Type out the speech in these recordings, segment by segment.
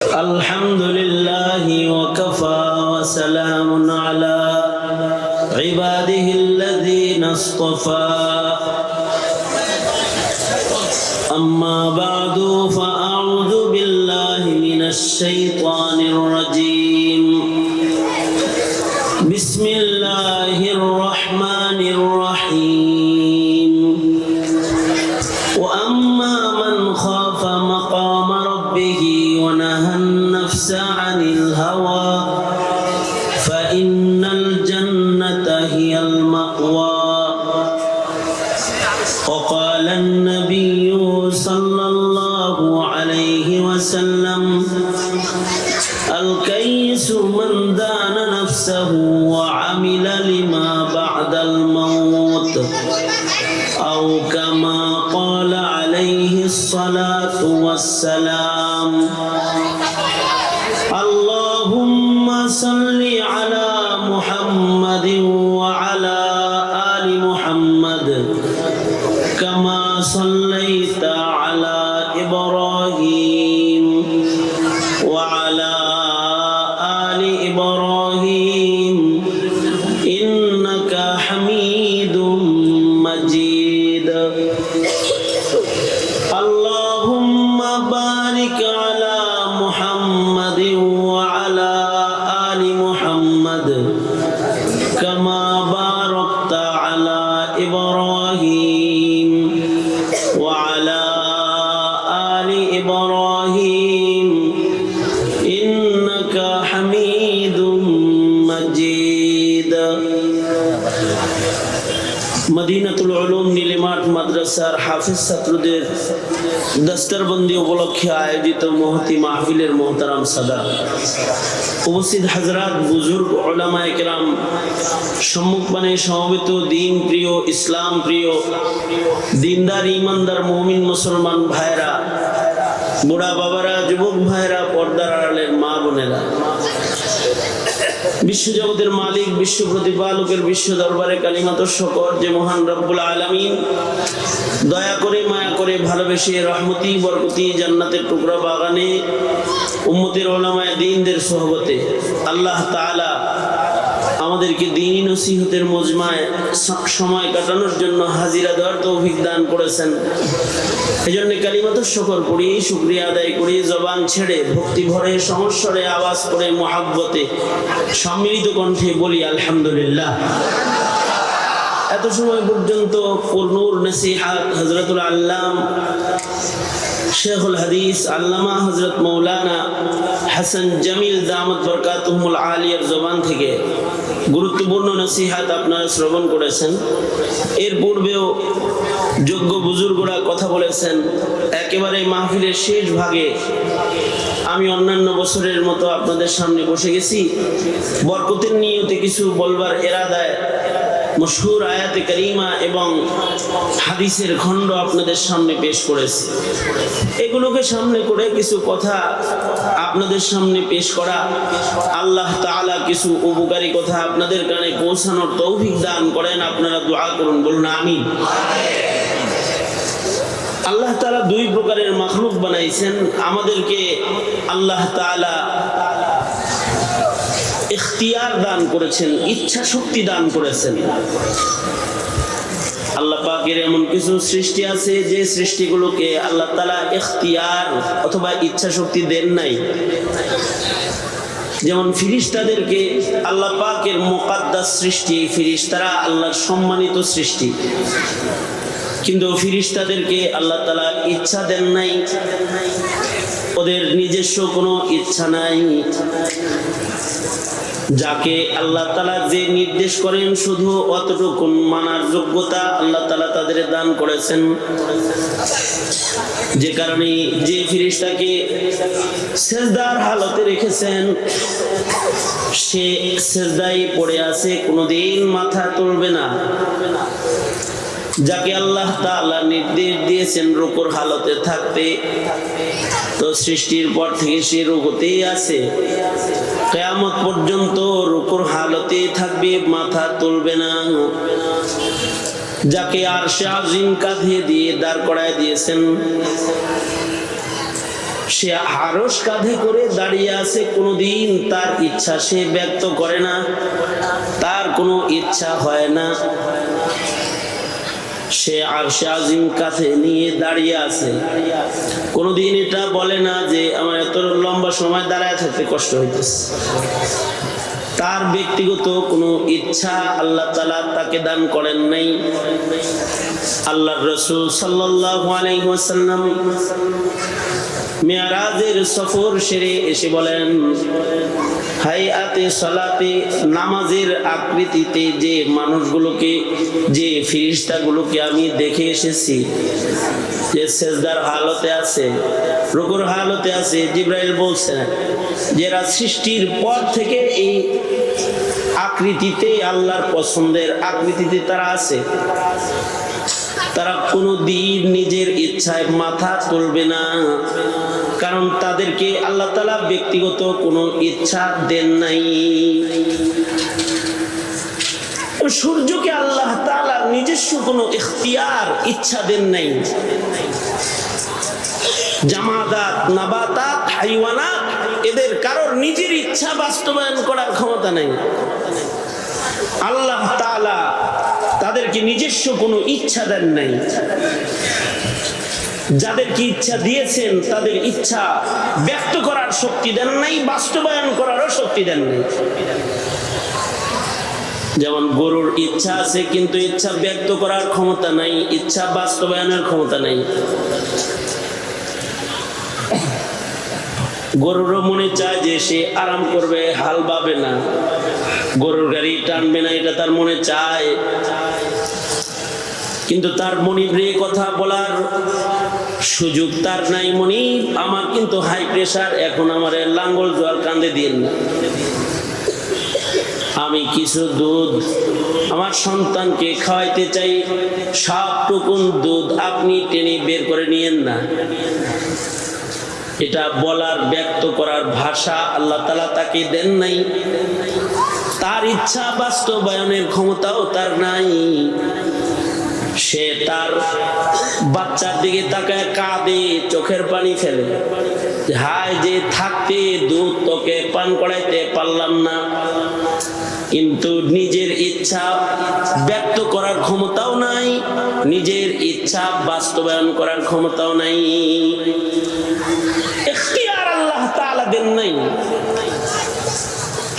الحمد لله وكفى وسلام على عباده الذين اصطفى أما بعد فأعوذ بالله من الشيطان الرجيم بسم الله الرحمن الرحيم وأما من خاف مقام ربه ونهى النفس عن الهوى فإن الجنة هي المأوى وقال النبي صلى الله عليه وسلم الكيس من دان نفسه وعمل لما بعد الموت أو كما قال عليه الصلاة والسلام اللهم صل على محمد وعلى آل محمد كما صليت على إبراهيم وعلى آل إبراهيم إنك حميد مجيد اللهم بارك على محمد وعلى آل محمد كما باركت على إبراهيم وعلى آل إبراهيم إنك حميد مجيد মদিনাতুল উলুম নীলিমাঠ মাদ্রাসার হাফেজ ছাত্রদের দস্তরবন্দি উপলক্ষে আয়োজিত মহতি মাহফিলের মোহতারাম সাদা উপস্থিত হাজরাত বুজুর্গ উলামায়ে কেরাম সম্মুখপানে সমবেত দিন প্রিয় ইসলাম প্রিয় দিনদার ইমানদার মুমিন মুসলমান ভাইরা বুড়া বাবারা যুবক ভাইরা পর্দার আড়ালের মা বোনেরা বিশ্বজগতের মালিক বিশ্ব প্রতিপালকের বিশ্ব দরবারে কালিমাত শকর যে মহান রব্বুল আলামিন দয়া করে মায়া করে ভালোবেসে রহমতি বরকতি জান্নাতের টুকরা বাগানে উম্মতের উলামায়ে দ্বীনদের সোহবতে আল্লাহ তাআলা আমাদেরকে দ্বীনি নসিহতের মজমায় সময় কাটানোর জন্য হাজিরা দেওয়ার তৌফিক দান করেছেন। এজন্য কালিমাত শকর পড়ি, শুকরিয়া আদায় করি, জবান ছেড়ে ভক্তি ভরে সমস্বরে আওয়াজ করে মুহাব্বতে সম্মিলিত কণ্ঠে বলি আলহামদুলিল্লাহ। এত সময় পর্যন্ত পূর্ণুর নসিহত হযরতুল আল্লাম শেখুল হাদিস আল্লামা হযরত মাওলানা হাসান জামিল দামাত বরকাতুহুল আলিয়ার জবান থেকে গুরুত্বপূর্ণ নসিহত আপনারা শ্রবণ করেছেন। এর পূর্বেও যোগ্য বুজুর্গরা কথা বলেছেন। একেবারে মাহফিলের শেষ ভাগে আমি অন্যান্য বছরের মতো আপনাদের সামনে বসে গেছি বরকতের নিয়তে কিছু বলবার ইরাদায় মশহুর আয়াতে কারিমা এবং হাদিসের খণ্ড আপনাদের সামনে পেশ করেছি। এগুলোকে সামনে করে কিছু কথা আপনাদের সামনে পেশ করা, আল্লাহ তাআলা কিছু উপকারী কথা আপনাদের কানে পৌঁছানোর তৌফিক দান করেন। আপনারা দোয়া করুন, বলুন আমিন। আল্লাহ তাআলা দুই প্রকারের মাখলুক বানাইছেন। আমাদেরকে আল্লাহ তাআলা ইখতিয়ার দান করেছেন, ইচ্ছা শক্তি দান করেছেন। আল্লাহ পাকের এমন কিছু সৃষ্টি আছে যে সৃষ্টিগুলোকে আল্লাহ তাআলা ইখতিয়ার অথবা ইচ্ছা শক্তি দেন নাই। যেমন ফেরেশতাদেরকে আল্লাহ পাকের মুকদ্দাস সৃষ্টি, ফেরেশতারা আল্লাহর সম্মানিত সৃষ্টি, কিন্তু ফেরেশতাদেরকে আল্লাহ তাআলা ইচ্ছা দেন নাই, ওদের নিজস্ব কোনো ইচ্ছা নাই। যাকে আল্লাহ তাআলা যে নির্দেশ করেন শুধু অতটুকু মানার যোগ্যতা আল্লাহ তাআলা তাদের দান করেছেন। যে কারণে যে ফেরেশতাকে সিজদার হালতে রেখেছেন সে সিজদায় পড়ে আছে, কোনোদিন মাথা তুলবে না। যাকে আল্লাহ তাআলা নির্দেশ দিয়েছেন রুকুর হালতে থাকতে, তো সৃষ্টির পর থেকে সে রুকুতেই আছে, কিয়ামত পর্যন্ত রুকুর হালতেই থাকবে, মাথা তুলবে না। যাকে আরশে আজিম কাঁধে দিয়ে দাঁড় করায় দিয়েছেন, সে আরশ কাঁধে করে দাঁড়িয়ে আছে, কোনোদিন তার ইচ্ছা সে ব্যক্ত করে না, তার কোনো ইচ্ছা হয় না। সে আরশে আজিম কাছে নিয়ে দাঁড়িয়ে আছে, কোনোদিন এটা বলে না যে আমার এত লম্বা সময় দাঁড়ায় থাকতে কষ্ট হইতেছে। তার ব্যক্তিগত কোনো ইচ্ছা আল্লাহ তাআলা তাকে দান করেন নাই। আল্লাহর রাসূল সাল্লাল্লাহু আলাইহি ওয়াসাল্লাম মিরাজের সফর সেরে এসে বলেন, হাইয়াতে সালাতে, নামাজের আকৃতিতে যে মানুষগুলোকে, যে ফেরেশতাগুলোকে আমি দেখে এসেছি, যে সেজদার হালতে আছে, রুকুর হালতে আছে, জিবরাইল বলছেন যারা সৃষ্টির পর থেকে এই আকৃতিতে, আল্লাহর পছন্দের আকৃতিতে তারা আছে, তারা কোনো দিন নিজের ইচ্ছায় মাথা তুলবে না, কারণ তাদেরকে আল্লাহ তাআলা ব্যক্তিগত কোনো ইচ্ছা দেন নাই। সূর্যকে আল্লাহ তাআলা নিজস্ব কোনো ইখতিয়ার, ইচ্ছা দেন নাই। জামাদাত, নাবাতাত, হাইওয়ানাত, এদের কারোর নিজের ইচ্ছা বাস্তবায়ন করার ক্ষমতা নেই। আল্লাহ তাআলা তাদেরকে নিজস্ব কোনো ইচ্ছা দেন নাই। যাদেরকে ইচ্ছা দিয়েছেন তাদের ইচ্ছা ব্যক্ত করার শক্তি দেন নাই, বাস্তবায়ন করারও শক্তি দেন নাই। যেমন গরুর ইচ্ছা আছে, কিন্তু ইচ্ছা ব্যক্ত করার ক্ষমতা নাই, ইচ্ছা বাস্তবায়নের ক্ষমতা নাই। গরুরও মনে চায় যে সে আরাম করবে, হাল বাবে না, গরুর গাড়ি টানবে না, এটা তার মনে চায়, কিন্তু তার মনিবরে কথা বলার সুযোগ তার নাই। মনিব, আমার কিন্তু হাই প্রেসার, এখন আমার লাঙ্গল জোয়ার কান্দে দিন না, আমি কিছু দুধ আমার সন্তানকে খাওয়াইতে চাই, সবটুকুন দুধ আপনি টেনে বের করে নিয়েন না। এটা বলার, ব্যক্ত করার ভাষা আল্লাহ তাআলা তাকে দেন নাই। তার ইচ্ছা বাস্তবায়নের ক্ষমতাও তার নাই। সে তার বাচ্চার দিকে তাকায় কাঁদে, চোখের পানি ফেলে, হায় যে থাকতে দুধ তোকে পান করাইতে পারলাম না। কিন্তু নিজের ইচ্ছা ব্যক্ত করার ক্ষমতাও নাই, নিজের ইচ্ছা বাস্তবায়ন করার ক্ষমতাও নাই। ইখতিয়ার আল্লাহ তাআলা দেন নাই।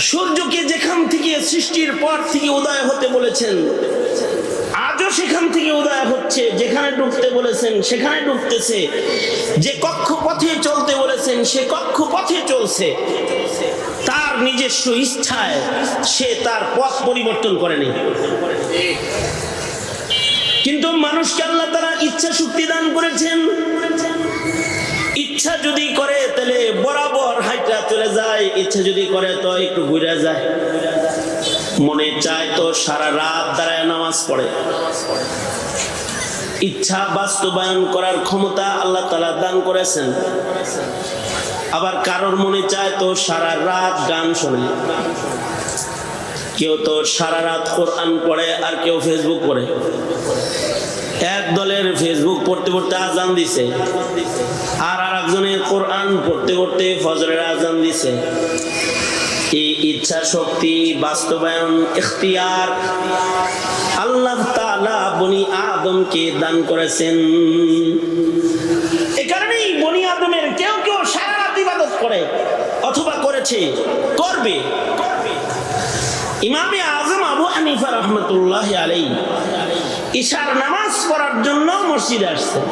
সূর্যকে যেখান থেকে সৃষ্টির পর থেকে উদয় হতে বলেছেন, আজও সেখান থেকে উদয় হচ্ছে। যেখানে ডুবতে বলেছেন সেখানে ডুবতেছে। যে কক্ষপথে চলতে বলেছেন সে কক্ষপথে চলছে। তার নিজস্ব ইচ্ছায় সে তার পথ পরিবর্তন করেনি। কিন্তু মানুষকে আল্লাহ তাআলা ইচ্ছা শক্তি দান করেছেন। ইচ্ছা যদি করে তাহলে বরাবর হাইটা চলে যায়, ইচ্ছা যদি করে তো একটু ঘুরে যায়। মনে চায় তো সারা রাত দাঁড়ায় নামাজ পড়ে। ইচ্ছা বাস্তবায়ন করার ক্ষমতা আল্লাহ তাআলা দান করেছেন। আবার কারোর মনে চায় তো সারা রাত গান শোনে, কেউ তো সারা রাত কোরআন পড়ে, আর কেউ ফেসবুক পড়ে। এক দলের ফেসবুক পড়তে পড়তে আজান দিছে, আর একজনের কোরআন পড়তে পড়তে ফজরের আজান দিছে। এই ইচ্ছা শক্তি বাস্তবায়ন, ইখতিয়ার আল্লাহ তাআলা বনি আদমকে দান করেছেন। এই কারণেই বনি আদমের কেউ কেউ সারা রাত ইবাদত করে, অথবা করেছে, করবে। ইমামে আজম আবু হানিফা রাহমাতুল্লাহি আলাইহি ইশার নামাজ পড়ার জন্য মসজিদে আসছেন।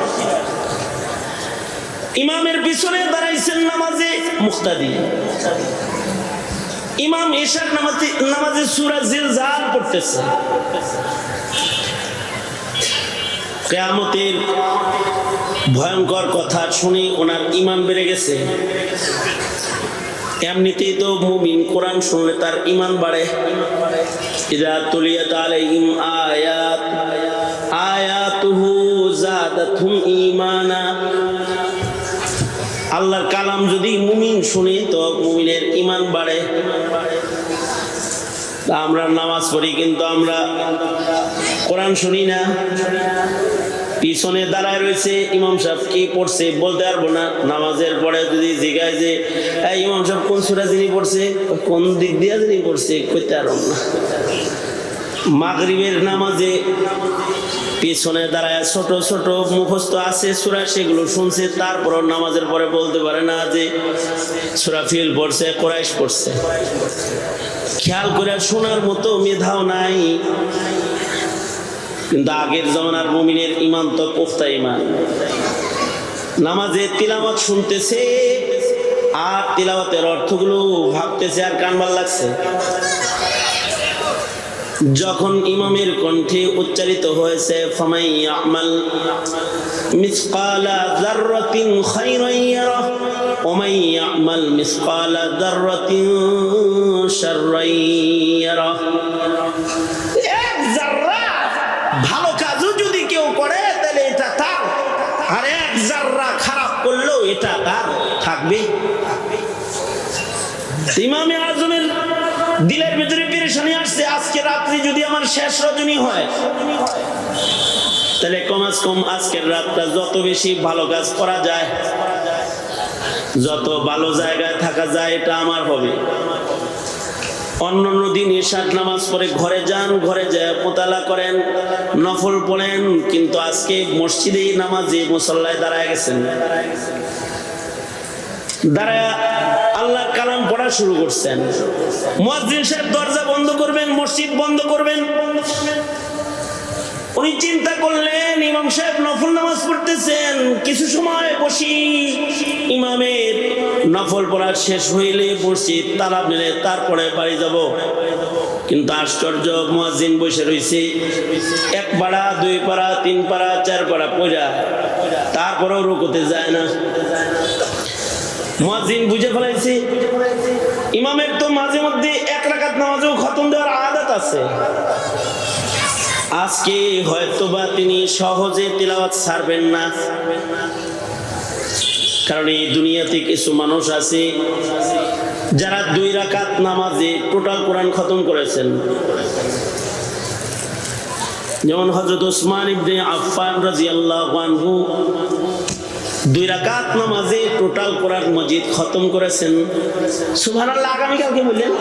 ইমামের পিছনে দাঁড়াইছেন নামাজে মুক্তাদি। ইমাম ইশার নামাজে সূরা জিলজাল পড়তেছে। কিয়ামতের ভয়ঙ্কর কথা শুনে ওনার ঈমান বেড়ে গেছে। এমনিতেই তো মুমিন কোরআন শুনলে তার ঈমান বাড়ে। ইযা তুলিয়াত আলাইহিম আয়াতুহু যাদাতহুম ঈমানা। আল্লাহর কালাম যদি মুমিন শুনে তো মুমিনের ঈমান বাড়ে। আমরা নামাজ পড়ি কিন্তু আমরা কোরআন শুনি না। পিছনে দাঁড়ায় রয়েছে, ইমাম সাহেব কি পড়ছে বলতে পারবো না। নামাজের পরে যদি জিজ্ঞাসা যে ইমাম সাহেব কোন সূরা যিনি পড়ছে, কোন দিক দিয়ে যিনি পড়ছে, কইতে পারবো না। মাগরিবের নামাজে পিছনে দাঁড়ায় ছোট ছোট মুখস্থ আছে সূরা, সেগুলো শুনছে, তারপর নামাজের পরে বলতে পারে না যে সূরা ফিল পড়ছে, কুরাইশ পড়ছে। খেয়াল করে শোনার মতো মেধাও নাই। কিন্তু আগের জমানার মুমিনের ঈমান তো পুখতা ঈমান। নামাজে তিলাওয়াত শুনতেছে আর তিলাওয়াতের অর্থগুলো ভাবতেছে আর কান ভাল লাগছে। যখন ইমামের কণ্ঠে উচ্চারিত হয়েছে ফামান ইয়ামাল মিসকালা যাররাতিন খায়রান ইয়ারাহ ওয়া মান ইয়ামাল মিসকালা যাররাতিন শাররান ইয়ারাহ, এক যাররা ভালো কাজও যদি কেউ করে তাহলে এটা তার, আর এক যাররা খারাপ করলেও এটা তার থাকবে। ইমামে আজমের দিলের ভিতরে পেরেশানি আসছে, আজকে রাত্রি যদি আমার শেষ রজনী হয় তাহলে কমাস কম আজকের রাতটা যত বেশি ভালো কাজ করা যায়, যত ভালো জায়গায় থাকা যায়, এটা আমার হবে। অন্যান্য দিন ইশার নামাজ পড়ে ঘরে যান, ঘরে যায় মোতালা করেন, নফল পড়েন, কিন্তু আজকে মসজিদে নামাজে মুসল্লায় দাঁড়ায় গেছেন, দাঁড়ায় আল্লাহর কালাম পড়া শুরু করছেন। মুয়াজ্জিন সাহেব দরজা বন্ধ করবেন, মসজিদ বন্ধ করবেন। উনি চিন্তা করলেন ইমাম সাহেব নফল নামাজ পড়তেছেন, কিছু সময় বসি, ইমামের নফল পড়া শেষ হইলে মসজিদ তালা মেরে তারপরে বাড়ি যাব। কিন্তু আশ্চর্য, মুয়াজ্জিন বসে রয়েছে, এক পাড়া, দুই পাড়া, তিন পাড়া, চার পাড়া পড়া, তারপরেও রুকুতে যায় না। মুয়াজ্জিন বুঝে ফেলাইছে ইমামের তো মাঝে মধ্যে এক রাকাত নামাজও খতম দেওয়ার আদত আছে, আজকে হয়তোবা তিনি সহজে তিলাওয়াত ছাড়বেন না। কারণ এই দুনিয়াতে কিছু মানুষ আছে যারা 2 রাকাত নামাজে টোটাল কোরআন খতম করেছেন। যেমন হযরত ওসমান ইবনে আফফান রাদিয়াল্লাহু আনহু 2 রাকাত নামাজে টোটাল কোরআন মজিদ খতম করেছেন। সুবহানাল্লাহ, আগামী কালকে বললেন।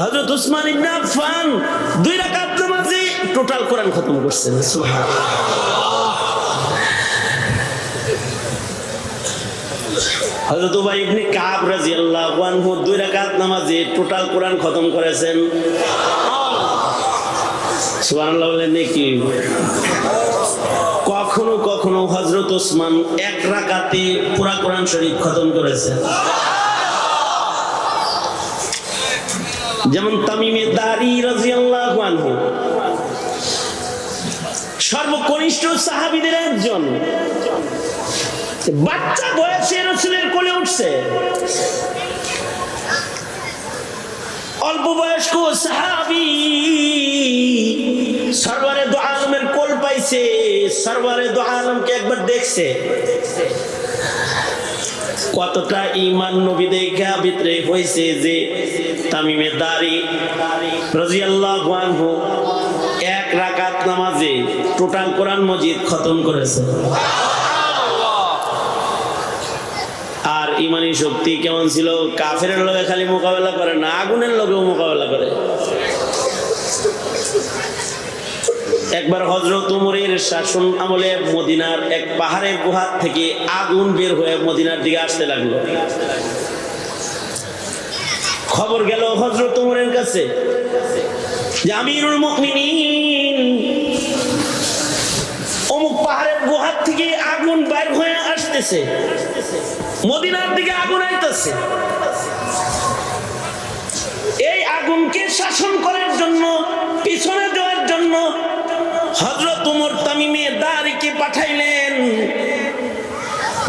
হযরত ওসমান ইবনে আফফান 2 রাকাত নামাজে টোটাল কোরআন খতম করছেন। সুবহানাল্লাহ। হযরত উবাই ইবনে কাব রাদিয়াল্লাহু আনহু 2 রাকাত নামাজে টোটাল কোরআন খতম করেছেন। সুবহানাল্লাহ বলেন নাকি? কখনো কখনো হযরত ওসমান 1 রাকাতে পুরা কোরআন শরীফ খতম করেছেন। যেমন তামিমে দারি রাদিয়াল্লাহু আনহু সর্বকনিষ্ঠ সাহাবীদের একজন, বাচ্চা বয়সে রাসূলের কোলে উঠছে, অল্প বয়স্ক সাহাবী সরওয়ারে দু আলমের কোল পাইছে, সরওয়ারে দু আলমকে একবার দেখছে, কতটা ঈমান নবী দেখা ভিতরে হইছে যে তামিমে দারি রাদিয়াল্লাহু আনহু 1 রাকাত নামাজে টোটাল কোরআন মজিদ খতম করেছে। আর ইমানি শক্তি কেমন ছিল, কাফেরের লগে খালি মোকাবেলা করে না, আগুনের লগেও মোকাবেলা করে। একবার হযরত উমরের শাসন আমলে মদিনার এক পাহাড়ের গুহা থেকে আগুন বের হয়ে মদিনার দিকে আসতে লাগলো। খবর গেল হযরত উমরের কাছে যে আমিরুল মুমিনিন, অমুক পাহাড়ের গুহা থেকে আগুন বের হয়ে আসতেছে, মদিনার দিকে আগুন আইতেছে। এই আগুনকে শাসন করার জন্য, পিছনে দেওয়ার জন্য হযরত উমর তামিমে দারিকে পাঠাইলেন।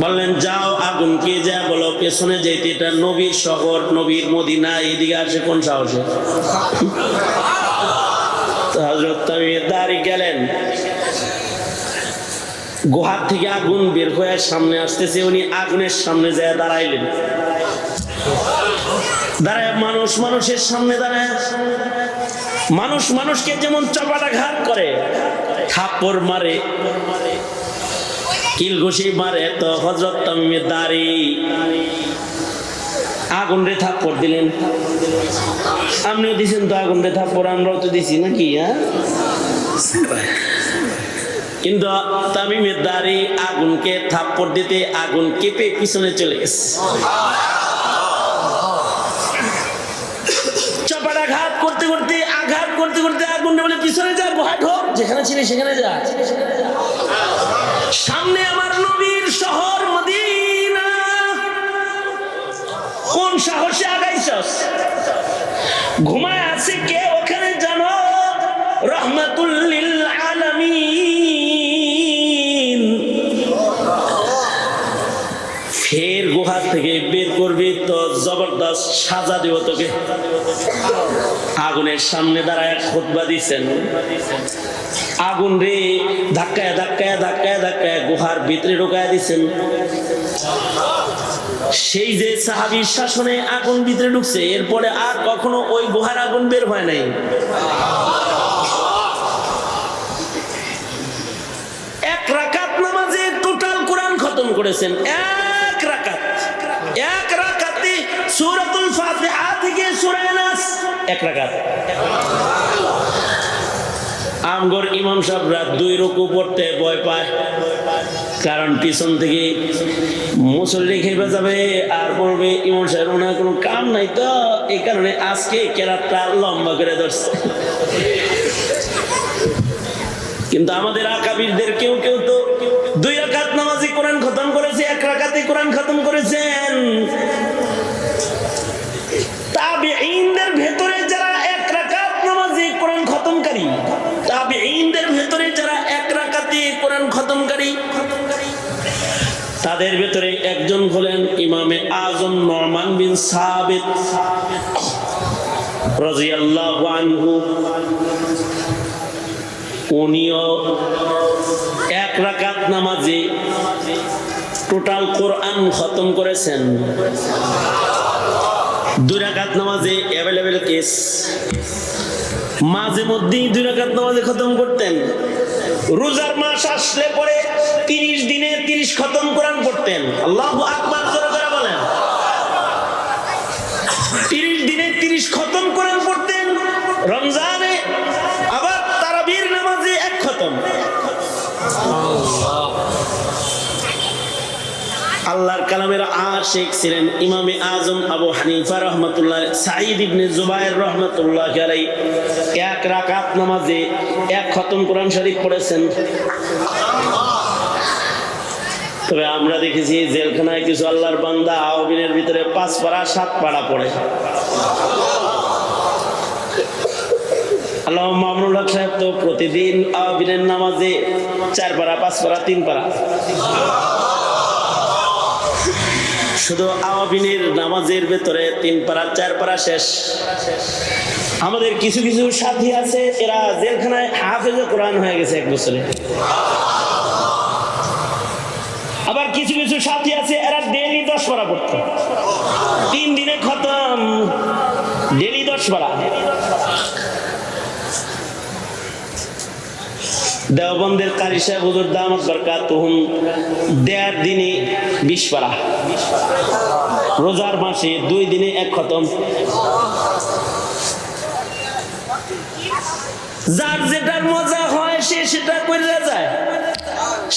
বললেন যাও আগুনকে যা বলো পেছনে যেতে, এটা নবীর শহর, নবীর মদিনা, এদিকে আসে কোন সাহসে? হযরত তামিমে দারি গেলেন, গুহার থেকে আগুন বের হয়ে সামনে আসতেছে, উনি আগুনের সামনে যায় দাঁড়াইলেন। দাঁড়ায় মানুষের সামনে দাঁড়ায় মানুষ মানুষকে যেমন চাপাটাঘাত করে, থাপ্পড় মারে, কিল ঘুষি মারে, তো হযরত তামিমের দাড়ি আগুন রে থাপ্পড় দিলেন। আপনিও দিছেন তো আগুন রে থাপ্পড়, আমরাও তো দিছি নাকি? হ্যাঁ, কিন্তু তামিমের দাড়ি আগুনকে থাপ্পড় দিতে আগুন কেঁপে পিছনে চলে গেছে। চপাটাঘাত করতে করতে, আঘাত করতে করতে আগুন বলে পিছনে যা, গুহায় ঢোক, যেখানে ছিলি সেখানে যা। সামনে আমার নবীর শহর মদিনা, কোন সাহসে আগাইছস? ঘুমায় আছে কে ওখানে জানো? রহমাতুল লিল আলামিন। ফের গুহা থেকে বের করবি তো জবরদস্ত সাজা দিব তোকে। আগুনের সামনে দাঁড়ায় খুতবা দিচ্ছেন, আগুন রে ধাক্কায় ধাক্কায় ধাক্কায় ধাক্কায় গুহার ভিতরে ঢুকায় দিচ্ছেন। সেই যে সাহাবীর শাসনে আগুন ভিতরে ঢুকছে, এরপরে আর কখনো ওই গুহার আগুন বের হয় নাই। এক রাকাত নামাজে টোটাল কোরআন খতম করেছেন। এক রাকাতে সূরাতুল ফাতিহা থেকে সূরা নাস, এক রাকাত। আমগর ইমাম সাহেবরা 2 রুকু পড়তে ভয় পায়, কারণ পিছন থেকে মুসল্লি খেপে যাবে আর বলবে ইমাম সাহেব ওনার কোনো কাম নাই, তো এই কারণে আজকে কেরাতটা লম্বা করে ধরছে। কিন্তু আমাদের আকাবিরদের কেউ কেউ তো 2 রাকাত নামাজে কোরআন খতম করেছে, 1 রাকাতে কোরআন খতম করেছেন। তাবিঈনদের ভেতরে যারা 1 রাকাত নামাজে কোরআন খতমকারী, তাবিঈনদের ভেতরে যারা 1 রাকাতে কোরআন খতমকারী, তাদের ভেতরে একজন হলেন ইমামে আজম নুমান বিন সাবিত রাদিয়াল্লাহু আনহু। উনিও 1 রাকাত নামাজে টোটাল কোরআন খতম করেছেন। 2 রাকাত নামাজে অ্যাভেলেবেল কেস, মাঝে মধ্যেই 2 রাকাত নামাজে খতম করতেন। রোজার মাস আসলে পরে 30 দিনে 30 খতম কোরআন পড়তেন। আল্লাহু আকবার, জোরে করে বলেন। 30 দিনে 30 খতম কোরআন পড়তেন। রমজানে আবার তারাবির নামাজে 1 খতম। আল্লাহর কালামের আশিক ছিলেন ইমামে আজম আবু হানিফা রহমাতুল্লাহ, সাঈদ ইবনে জুবায়ের রহমাতুল্লাহ আলাইহি 1 রাকাত নামাজে 1 খতম কোরআন শরীফ পড়েছেন। তবে আমরা দেখেছি জেলখানায় কিছু আল্লাহর বান্দা আওয়াবিনের ভিতরে 5 পারা 7 পারা পড়ে। আল্লাহ মামুনুল হক সাহেব তো প্রতিদিন আওয়াবিনের নামাজে 4 পারা 5 পারা 3 পারা। শুধু আওয়াবিনের নামাজের ভেতরে 3 পারা 4 পারা শেষ। আমাদের কিছু কিছু সাথী আছে, এরা জেলখানায় হাফেজে কোরআন হয়ে গেছে 1 বছরে। আবার কিছু কিছু সাথী আছে, এরা ডেইলি 10 পারা পড়তো, 3 দিনে খতম, ডেইলি 10 পারা। দেওবন্দের কারি সাহেব হুজুর দামাত বরকাতুহুম 1.5 দিনে 20 পারা, রোজার মাসে 2 দিনে 1 খতম। যার যেটার মজা হয় সে সেটা করে যায়,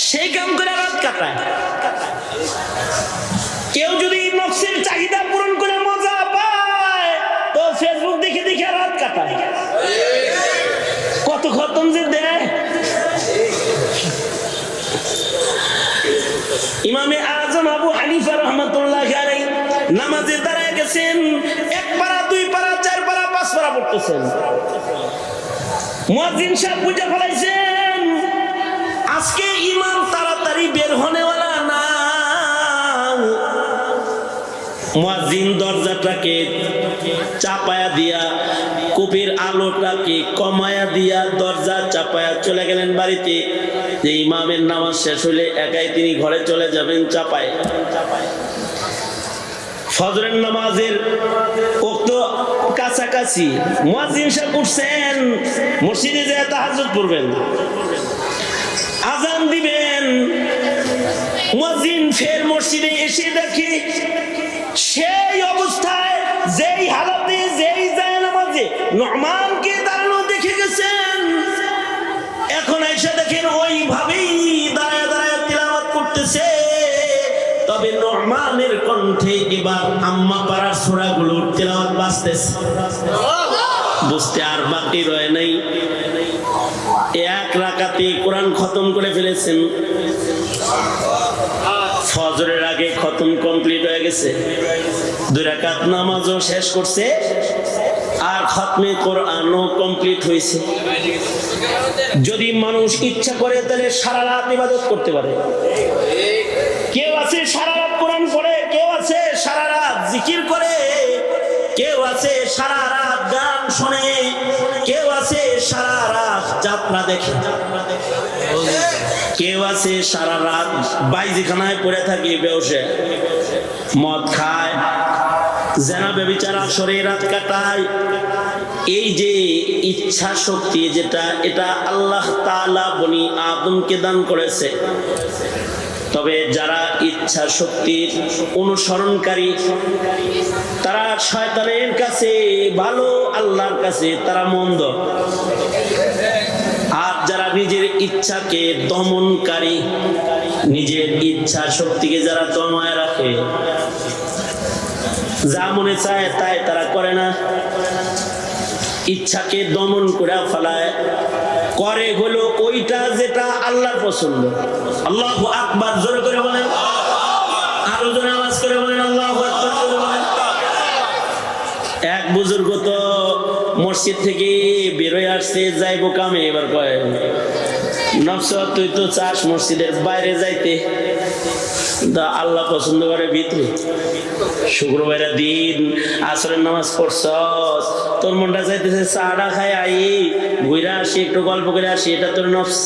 সেই কাম করে রাত কাটায়। কেউ যদি নফসের চাহিদা পূরণ করে মজা পায় তো ফেসবুক দেখে দেখে রাত কাটায়। কত খতম যে দেয়। ইমামে আজম আবু হানিফা রাহমাতুল্লাহ আলাইহি নামাজে দাঁড়ায় গেছেন, 1 পারা 2 পারা 4 পারা 5 পারা পড়তেছেন। মুয়াজ্জিন সাহেব বুঝে ফেলাইছেন আজকে ইমাম তাড়াতাড়ি বের হনেওয়ালা না। মুয়াজ্জিন দরজাটাকে চাপায়া দিয়া, কূপের আলোটাকে কমায়া দিয়া দরজা চাপায়া চলে গেলেন বাড়িতে, যে ইমামের নামাজ শেষ হলে একাই তিনি ঘরে চলে যাবেন চাপায়। ফজরের নামাজের ওয়াক্ত কাছে কাছাকাছি মুয়াজ্জিন সাহেব উঠছেন, মসজিদে যেয়ে তাহাজ্জুদ পড়বেন, আজান দিবেন। মুয়াজ্জিন ফের মসজিদে এসে দেখে সেই অবস্থায়, যেই হালাতে, যেই যায় নামাজে নু'মানকে দাঁড়ানো দেখে গেছেন। এখন এসে দেখেন ওইভাবেই দাঁড়ায় দাঁড়ায় তিলাওয়াত করতেছে। তবে নু'মানের কণ্ঠে এবার আম্মা পাড়ার সূরাগুলোর তিলাওয়াত বাজতেছে। বুঝতে আর বাকি রয় নাই, এক রাকাতে কোরআন খতম করে ফেলেছেন। ফজরের আগে খতম কমপ্লিট হয়ে গেছে, 2 রাকাত নামাজও শেষ করছে, আর খতমে কোরআনও কমপ্লিট হয়েছে। যদি মানুষ ইচ্ছা করে তাহলে সারা রাত ইবাদত করতে পারে। কেউ আছে সারা রাত কোরআন পড়ে, কেউ আছে সারা রাত জিকির করে, কেউ আছে সারা রাত গান শোনে, কেউ আছে সারা রাত যাত্রা দেখে, কেউ আছে সারা রাত বাইজিখানায় পড়ে থাকে, বেউসে মদ খায়, জেনা ব্যভিচার আসরে রাত কাটায়। এই যে ইচ্ছা শক্তি যেটা, এটা আল্লাহ তাআলা বনি আদমকে দান করেছে। তবে যারা ইচ্ছা শক্তির অনুসরণকারী তারা শয়তানের কাছে ভালো, আল্লাহর কাছে তারা মন্দ। আর যারা নিজের ইচ্ছাকে দমনকারী, নিজের ইচ্ছা শক্তিকে যারা দমায় রাখে, যা মনে চায় তাই তারা করে না, ইচ্ছাকে দমন করে ফেলায়, করে হলো ওইটা যেটা আল্লাহর পছন্দ। আল্লাহু আকবার জোরে করে বলেন, আরো জোরে আওয়াজ করে বলেন আল্লাহু আকবার জোরে বলেন। এক বুজুর্গ তো মসজিদ থেকে বের হয়ে আসছে, যাইবো কামে, এবার কয় নফস তুই তো চাস মসজিদের বাইরে যাইতে, আল্লাহ পছন্দ করে ভিতরে। শুক্রবারের দিন আসরের নামাজ পড়ছ, তোর মনটা চাইতেছে চাটা খাই আই, ঘুরে আসি, একটু গল্প করে আসি, এটা তোর নফস,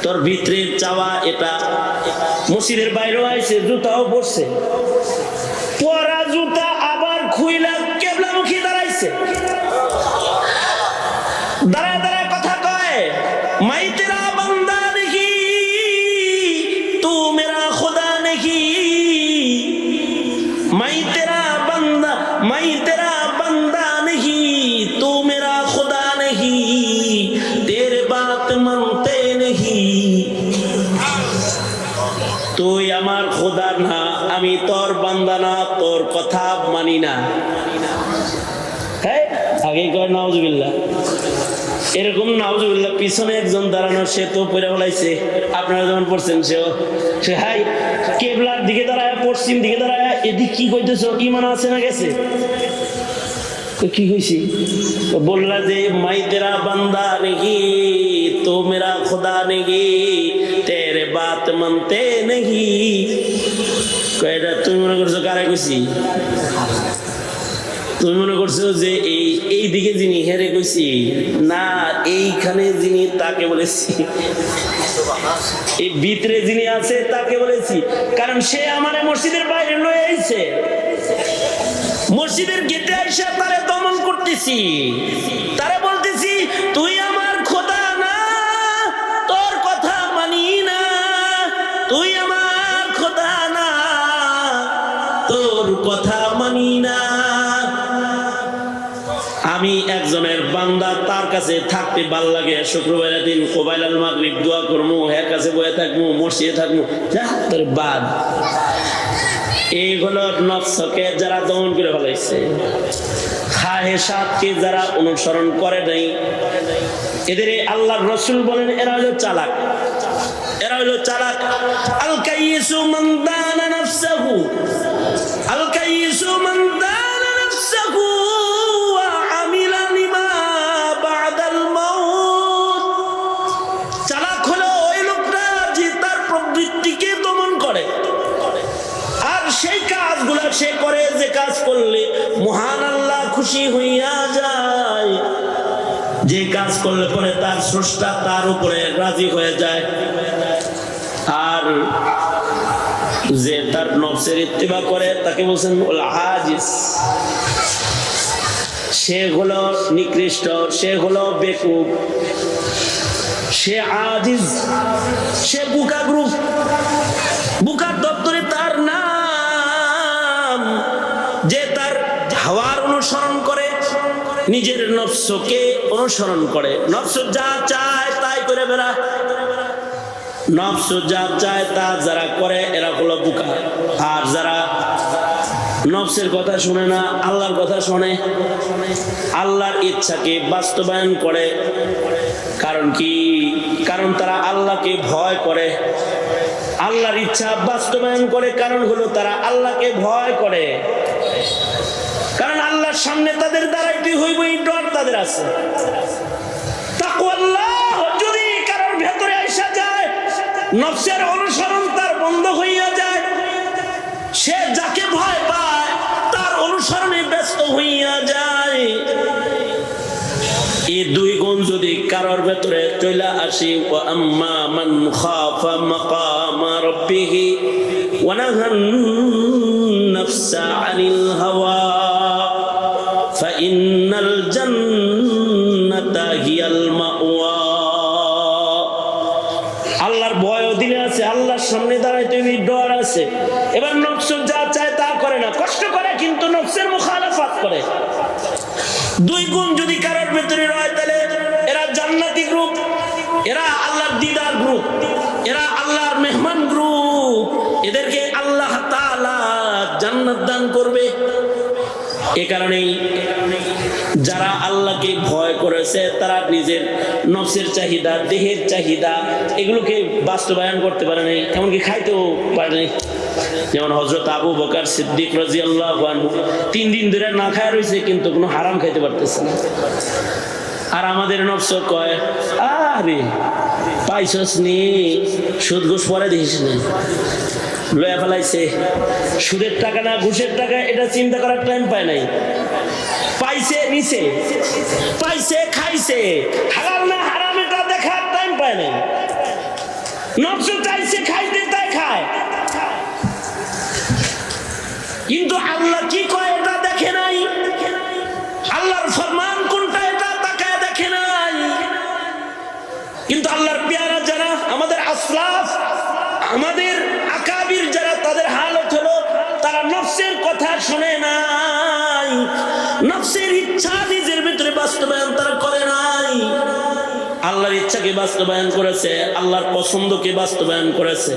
তোর ভিতরের চাওয়া এটা। মসজিদের বাইরেও আইছে, জুতাও পড়ছে, পরা জুতা আবার খুইলা কেবলামুখী দাঁড়াইছে, দাঁড়ায় দাঁড়ায় কথা কয়, মাই তেরা বান্দা নেহি তু মেরা খুদা নেহি, মাই তেরা বান্দা, মাই তেরা বান্দা নেহি তু মেরা খুদা নেহি, তেরে বাত মানতে নেহি। তুই আমার খোদা না, আমি তোর বান্দা না, তোর কথা মানি না। হ্যাঁ, আগে কয় নাউজুবিল্লাহ। এরকম নাউজুবিল্লাহ পিছনে একজন দাঁড়ানো, সে তো পড়ে ফেলাইছে, আপনারা যখন পড়ছেন সে হাই কেবলার দিকে দাঁড়ায়, পশ্চিম দিকে দাঁড়ায়, এদিক কি কইতেছ, ইমান আছে না গেছে? কি হয়েছি? বললা যে মাই তেরা বান্দা নেহি তো মেরা খোদা নেহি, তেরে বাত মানতে নেহি। কয়টা তুমি মনে করছো কারে কইছি? তুমি মনে করছো যে এই দিকে যিনি হেরে কইছি না, এইখানে যিনি তাকে বলেছি, এই ভিতরে যিনি আছে তাকে বলেছি। কারণ সে আমার মসজিদের বাইরে লয়ে আইছে, মসজিদের গেটে আইসা তারে দমন করতেছি, তারে বলতেছি তুই আমার খোদা না, তোর কথা মানি না, তুই আমার খোদা না, তোর কথা মানি না। আমি একজনের বান্দা, তার কাছে থাকতে ভাল লাগে, শুক্রবারের দিন কোবাইলাল মাগরিব দোয়া করবো, এর কাছে বয়ে থাকবো, মসজিদে থাকবো, যা তোর বাদ। এইগুলো নফসকে যারা দমন করে ফেলাইছে, খাহেসাতকে যারা অনুসরণ করে নাই, এদের আল্লাহর রাসূল বলেন এরা হলো চালাক, এরা হলো চালাক। আল কাইয়িসু মান দানা নাফসাহু, আল কাইয়িসু মান দানা নাফসাহু ওয়া আমিলা লিমা বাদাল মাউত। চালাক হলো ওই লোকটা যে তার প্রবৃত্তিকে দমন করে, আর সেই কাজগুলা সে করে যে কাজ করলে মহান আল্লাহ খুশি হইয়া যায়, যে কাজ করলে পরে তার স্রষ্টা তার উপরে রাজি হয়ে যায়। আর যে তার নফসের ইত্তিবা করে তাকে বলছেন ওল আজিজ। সে হলো নিকৃষ্ট, সে হলো বেকুব, সে আজিজ, সে বুকা গ্রুপ, বুকার দপ্তরে তার নাম, যে তার হাওয়ার অনুসরণ করে, নিজের নফসকে অনুসরণ করে, নফস যা চায় তাই করে বেড়া, নফস যা চায় তা যারা করে এরা হলো বুকা। আর যারা নফসের কথা শুনে না, আল্লাহর কথা শুনে, আল্লাহর ইচ্ছাকে বাস্তবায়ন করে, কারণ কি? কারণ তারা আল্লাহকে ভয় করে, আল্লাহর ইচ্ছা বাস্তবায়ন করে, কারণ হলো তারা আল্লাহকে ভয় করে, কারণ আল্লাহর সামনে তাদের দাঁড়াইতে হইব, এই ডর তাদের আছে। তাকওয়াল্লাহ যদি কারোর ভেতরে আইসা যায়, নফসের অনুসরণ তার বন্ধ হইয়া যায়, সে যাকে ভয় পায় তার অনুসরণে ব্যস্ত হইয়া যায়, এই দুই গুণ যদি কারোর ভেতরে চলে আসে, ওয়া আম্মা মান খাফা মাকামা রাব্বিহি ওয়া নাহান নাফসা আনিল হাওয়া ফাইন্নাল জান্নাতা হিয়াল মাওয়া। আল্লাহর ভয় দিলে আছে, আল্লাহর সামনে দাঁড়াইতে ডর আছে। এবার নফস যা চায় তা করে না, কষ্ট করে কিন্তু নফসের মুখালাফাত করে। দুই গুণ যদি কারোর ভেতরে রয় তাহলে এরা জান্নাতি গ্রুপ, এরা আল্লাহর দিদার গ্রুপ, এরা আল্লাহর মেহমান গ্রুপ, এদেরকে আল্লাহ তাআলা জান্নাত দান করবে। এ কারণেই যারা আল্লাহকে ভয় করেছে তারা নিজের নফসের চাহিদা, দেহের চাহিদা এগুলোকে বাস্তবায়ন করতে পারে নাই, এমনকি খাইতেও পারে নাই। যেমন হযরত আবু বকর সিদ্দিক রাদিয়াল্লাহু আনহু 3 দিন ধরে না খায় রয়েছে, কিন্তু কোনো হারাম খাইতে পারতেছে না। আর আমাদের নফস কয়, আরে পাইছস নি, সুদ ঘুষ পরে দেখিস না, লয়া ফেলাইছে, সুদের টাকা না ঘুষের টাকা এটা চিন্তা করার টাইম পায় নাই, পাইছে নিছে, পাইছে খাইছে, হালাল না হারাম এটা দেখার টাইম পায় নাই। নফস চাইছে খাইতে তাই খায়, কিন্তু আল্লাহ কি কয় এটা দেখে নাই, আল্লাহর ফরমান কোনটা এটা তাকায় দেখে নাই। কিন্তু আল্লাহর পেয়ারা যারা, আমাদের আসলাফ, আমাদের আকাবির যারা, তাদের হালত হলো তারা নফসের কথা শুনে নাই, নফসের ইচ্ছা নিজের ভিতরে বাস্তবায়ন তারা করে নাই, আল্লাহর ইচ্ছাকে বাস্তবায়ন করেছে, আল্লাহর পছন্দকে বাস্তবায়ন করেছে।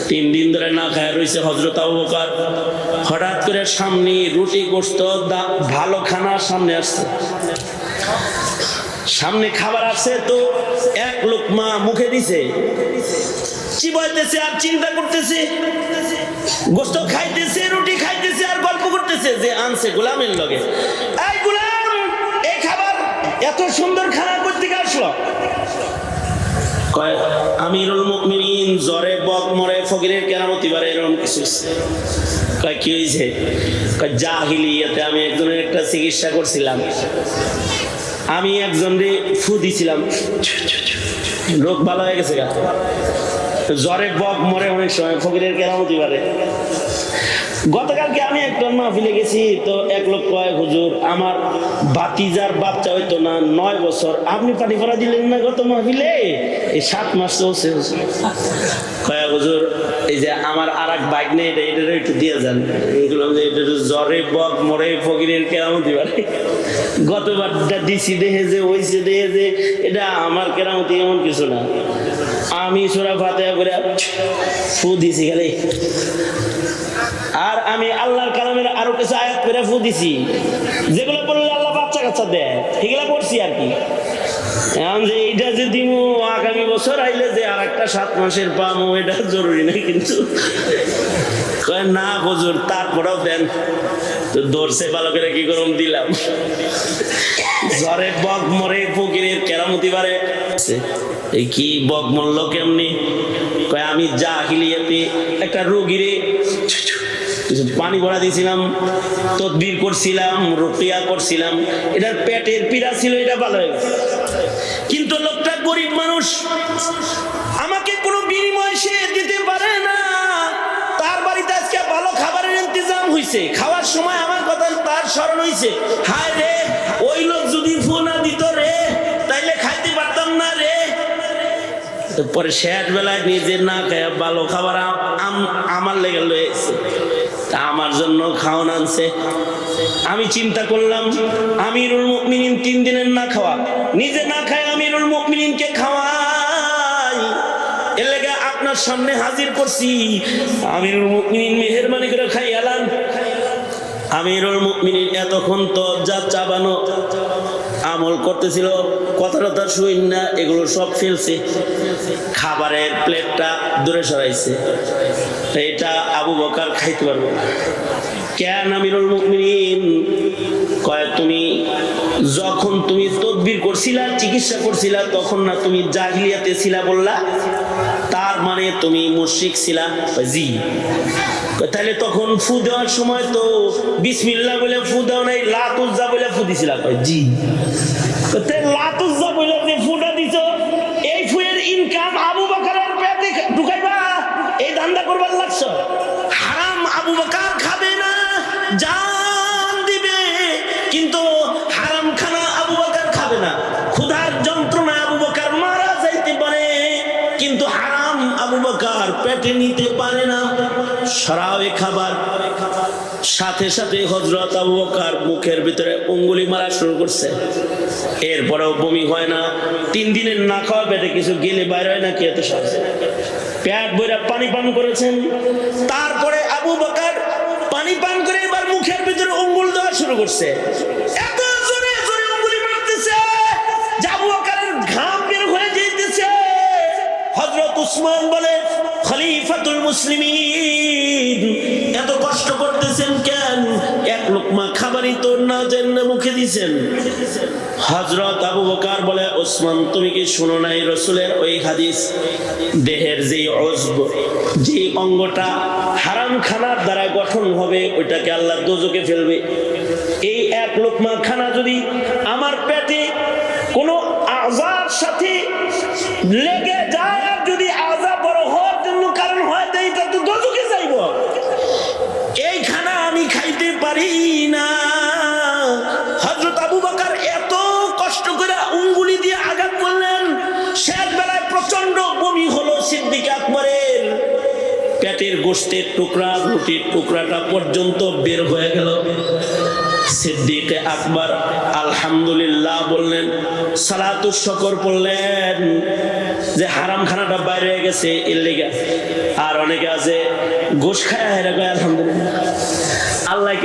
3 দিন ধরে না খায় রয়েছে হযরত আবু বকর। হঠাৎ করে সামনে রুটি গোশত ভালো খানা সামনে আসছে, সামনে খাবার আসছে, তো এক লোকমা মুখে দিছে, চিবাইতেছে আর চিন্তা করতেছে, গোশত খাইতেছে, রুটি খাইতেছে আর গল্প করতেছে যে আনছে গোলামের লগে, এই গোলাম এই খাবার এত সুন্দর খানা করতে আসলো। কয় আমিরুল মুমিনিন জ্বরে বক মরে, ফকিরের কেরামতি বারে, এরকম কিছু। কয় কি হয়েছে? কয় জাহিলিয়াতে আমি একজনের একটা চিকিৎসা করছিলাম, আমি একজনরে ফু দিছিলাম, রোগ ভালো হয়ে গেছে, জ্বরে বক মরে অনেক সময়, ফকিরের কেরামতি বারে। গতকালকে আমি একটা মাহফিলে গেছি, তো এক লোক কয়, হুজুর আমার ভাতিজার বাচ্চা হইতো না 9 বছর, আপনি পানি পড়া দিলেন না গত মাহফিলে, এই 7 মাস চলছে। কয় হুজুর এই যে আমার আর এক বাইক নেই, এটা একটু দিয়ে যান। বললাম যে এটা জ্বরে বক মরে ফকিরের কেরামতি বারে, গতবারটা দিছি দেখে যে হয়েছে, দেখে যে এটা আমার কেরামতি এমন কিছু না, আমি সূরা ফাতিহা করে ফু দিছি খালি। আর আমি আল্লাহর কালামের আরো কিছু আয়াত করে ফু দিছি, যেগুলো বললে আল্লাহ বাচ্চা কাচ্চা দেয়, সেগুলো পড়ছি আর কি। এখন যে এইটা যে দিব আগামী বছর আইলে যে আর একটা 7 মাসের পামো, এটা জরুরি না, কিন্তু না হুজুর তারপরেও দেন। তো ধরছে ভালো করে, কি করম দিলাম। জ্বরে বক মরে ফকিরের কেরামতি বারে, এই কি বক মরল কেমনি? কয় আমি জাহিলিয়াতে একটা রোগীরে পানি ভরা দিয়েছিলাম, তদবির করছিলাম, রুকিয়া করছিলাম, এটার পেটের পীড়া ছিল, এটা ভালো হয়ে গেছে, কিন্তু লোকটা গরিব মানুষ, আমাকে কোনো বিনিময় সে দিতে পারে না, তার বাড়িতে আজকে ভালো খাবারের ইন্তজাম হয়েছে। হইছে, খাওয়ার সময় আমার কথা তার স্মরণ হইছে, হায় রে ওই লোক যদি ফু না দিত রে তাইলে খাইতে পারতাম না রে। পরে শেষ বেলায় নিজে না খায় ভালো খাবার আমার লেগে লয়েছে, তা আমার জন্য খাওয়ান আনছে। আমি চিন্তা করলাম আমিরুল মুমিনিন 3 দিনের না খাওয়া, নিজে না খায় আমিরুল মুমিনিনকে খাওয়াই, এর লেগে আপনার সামনে হাজির করছি। আমিরুল মুমিনিন মেহেরবানি করে খাই এলান। আমিরুল মুমিনিন এতক্ষণ তো যা চাবানো আমল করতেছিল, কথা কথা শুই না, এগুলো সব ফেলছে, খাবারের প্লেটটা দূরে সরাইছে। এটা আবু বকর খাইতে পারবে না। কেন আমিরুল মুমিনিন? কয় তুমি যখন তুমি তদবির করছিলা, চিকিৎসা করছিলা, তখন না তুমি জাহিলিয়াতে ছিলা বললা, তার মানে তুমি মুশরিক ছিলা? জি। তাহলে তখন ফু দেওয়ার সময় তো বিসমিল্লাহ বলে ফু দাও নাই, লাতুজ্জা বলে ফু দিছিলা? জি। লাতুজ্জা বলে যে ফুটা দিছ, এই ফুয়ের ইনকাম আবু বকরের পেটে ঢুকাইবা, এই ধান্দা করবার লাগছ? হারাম আবু বকর খাবে না, জান দিবে, কিন্তু হারাম খানা আবু বকর খাবে না। ক্ষুধার যন্ত্রণা আবু বকর মারা যাইতে পারে, কিন্তু হারাম আবু বকর পেটে নিতে পারে না। সরাবে খাবার। সাথে সাথে হযরত আবু বকর মুখের ভিতরে অঙ্গুলি মারা শুরু করছে। এরপরেও বমি হয় না। 3 দিনের না খাওয়া পেটে কিছু গেলে বাইরে হয় না কি এত সহজ? পেট ভরে পানি পান করেছেন। তারপরে আবু বকর পানি পান করে এবার মুখের ভিতরে অঙ্গুল দেওয়া শুরু করছে। এত জোরে জোরে অঙ্গুলি মারতেছে যে আবু বকরের ঘাম বের হয়ে যাইতেছে। হযরত উসমান বলে, খলিফাতুল মুসলিমিন এত কষ্ট করতেছেন কেন? এক লোকমা খাবারই তো না জেনে মুখে দিছেন। হযরত আবু বকর বলে, ওসমান তুমি কি শুনো নাই রাসূলের ওই হাদিস, দেহের যে উযব, যে অঙ্গটা হারাম খানার দ্বারা গঠন হবে ওইটাকে আল্লাহ দোজখে ফেলবে। এই এক লোকমা খানা যদি আমার পেটে কোনো আযার সাথে লেগে যায়, আর যদি আযাব বড় হওয়ার জন্য কারণ হয়, তাই এটা তো দোজখে যাইব। এই খানা আমি খাইতে পারি না। হযরত আবু বকর এত কষ্ট করে আঙ্গুলি দিয়ে আঘাত করলেন, শেষ বেলায় প্রচন্ড বমি হলো সিদ্দিক আকবরের। পেটের গোশতের টুকরা, রুটির টুকরাটা পর্যন্ত বের হয়ে গেল। সিদ্দিক আকবর আলহামদুলিল্লাহ বললেন, সালাতুশ শুকর পড়লেন যে হারাম খানাটা বাইরে হয়ে গেছে এর লেগে। আর অনেকে আছে গোশ খায়, আলহামদুলিল্লাহ। আল্লাহ